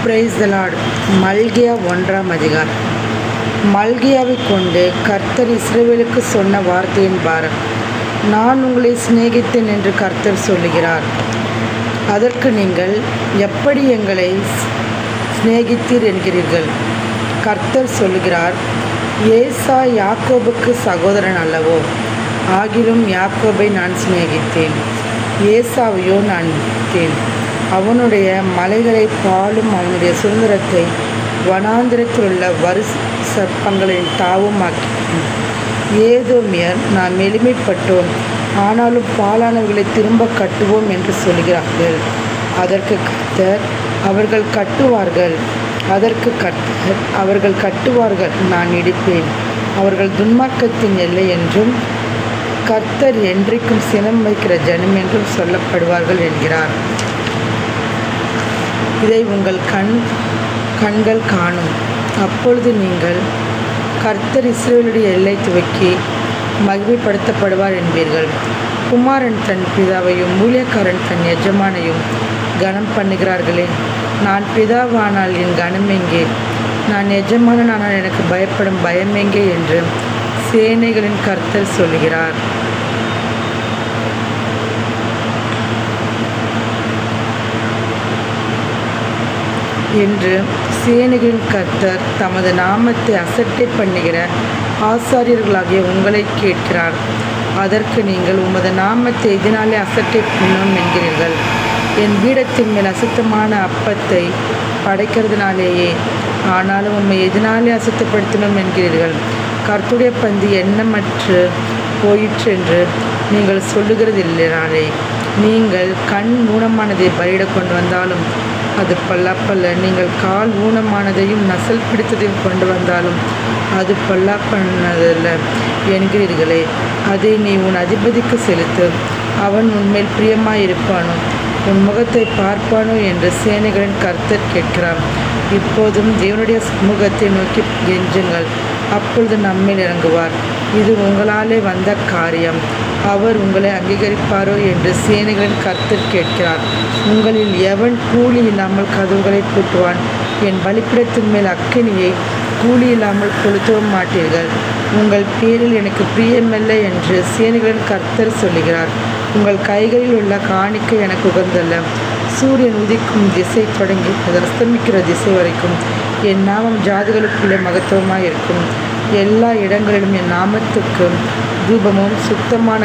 Praise the Lord. மல்கியா 1ஆம் அதிகாரம். மல்கியாவைக் கொண்டு கர்த்தர் இஸ்ரவேலுக்கு சொன்ன வார்த்தையின் பாரம். நான் உங்களை சிநேகித்தேன் என்று கர்த்தர் சொல்லுகிறார். அதற்கு நீங்கள் எப்படி எங்களை சிநேகித்தீர் என்கிறீர்கள்? கர்த்தர் சொல்லுகிறார், ஏசா யாக்கோபுக்கு சகோதரன் அல்லவோ? ஆகிலும் யாக்கோபை நான் சிநேகித்தேன், ஏசாவையோ நான் விட்டேன். அவனுடைய மலைகளை பாலும் அவனுடைய சுதந்திரத்தை வனாந்திரத்தில் உள்ள வரு சர்ப்பங்களின் தாவுமாக்கினேன். ஏதோமியர் நாம் எளிமைப்பட்டோம், ஆனாலும் பாலானவர்களை திரும்ப கட்டுவோம் என்று சொல்கிறார்கள். அதற்கு கர்த்தர், அவர்கள் கட்டுவார்கள். அவர்கள் கட்டுவார்கள், நான் இடிப்பேன். அவர்கள் துன்மார்க்கத்தின் எல்லை என்றும் கர்த்தர் என்றைக்கும் சினம் வைக்கிற ஜனம் என்றும் சொல்லப்படுவார்கள் என்கிறார். இதை உங்கள் கண்கள் காணும். அப்பொழுது நீங்கள், கர்த்தர் இஸ்ரவேலுடைய எல்லை துவக்கி மகிமைப்படுத்தப்படுவார் என்பீர்கள். குமாரன் தன் பிதாவையும் ஊழியக்காரன் தன் எஜமானையும் கனம் பண்ணுகிறார்களே. நான் பிதாவானால் என் கனம் எங்கே? நான் எஜமானனானால் எனக்கு பயப்படும் பயம் எங்கே என்று சேனைகளின் கர்த்தர் சொல்கிறார். என்று சேனைகளின் கர்த்தர் தமது நாமத்தை அசட்டை பண்ணுகிற ஆசாரியர்களாகிய உங்களை கேட்கிறார். அதற்கு நீங்கள், உமது நாமத்தை எதனாலே அசட்டை பண்ணோம் என்கிறீர்கள்? என் பீடத்தின் மேல் அசுத்தமான அப்பத்தை படைக்கிறதுனாலேயே. ஆனாலும் உம்மை எதனாலே அசுத்தப்படுத்தினோம் என்கிறீர்கள்? கர்த்தருடைய பந்தி எண்ணமற்று போயிற்று என்று நீங்கள் சொல்லுகிறதில்லைனாலே. நீங்கள் கண் ஊனமானதை பலியிட கொண்டு வந்தாலும் அது பல்லாப்பல்ல. நீங்கள் கால் ஊனமானதையும் நசல் பிடித்ததையும் கொண்டு வந்தாலும் அது பல்லாப்பண்ணதல்ல என்கிறீர்களே. அதை நீ உன் அதிபதிக்கு செலுத்து, அவன் உன்மேல் பிரியமாயிருப்பானோ, உன் முகத்தை பார்ப்பானோ என்று சேனைகளின் கர்த்தர் கேட்கிறார். இப்போதும் தேவனுடைய முகத்தை நோக்கி கெஞ்சுங்கள், அப்பொழுது நம்மேல் இறங்குவார். இது உங்களாலே வந்த காரியம், அவர் உங்களை அங்கீகரிப்பாரோ என்று சேனைகளின் கர்த்தர் கேட்கிறார். உங்களில் எவன் கூலி இல்லாமல் கதவுகளை பூட்டுவான்? என் பலிப்பிடத்தின் மேல் அக்கினியை கூலி இல்லாமல் கொளுத்தவும் மாட்டீர்கள். உங்கள் பேரில் எனக்கு பிரியமில்லை என்று சேனைகளின் கர்த்தர் சொல்லுகிறார். உங்கள் கைகளில் உள்ள காணிக்கை எனக்கு உகந்தல்ல. சூரியன் உதிக்கும் திசை தொடங்கி அஸ்தமிக்கிற திசை வரைக்கும் என் நாமம் ஜாதிகளுக்குள்ளே மகத்துவமாய் இருக்கும். எல்லா இடங்களிலும் என் நாமத்துக்கு தூபமும் சுத்தமான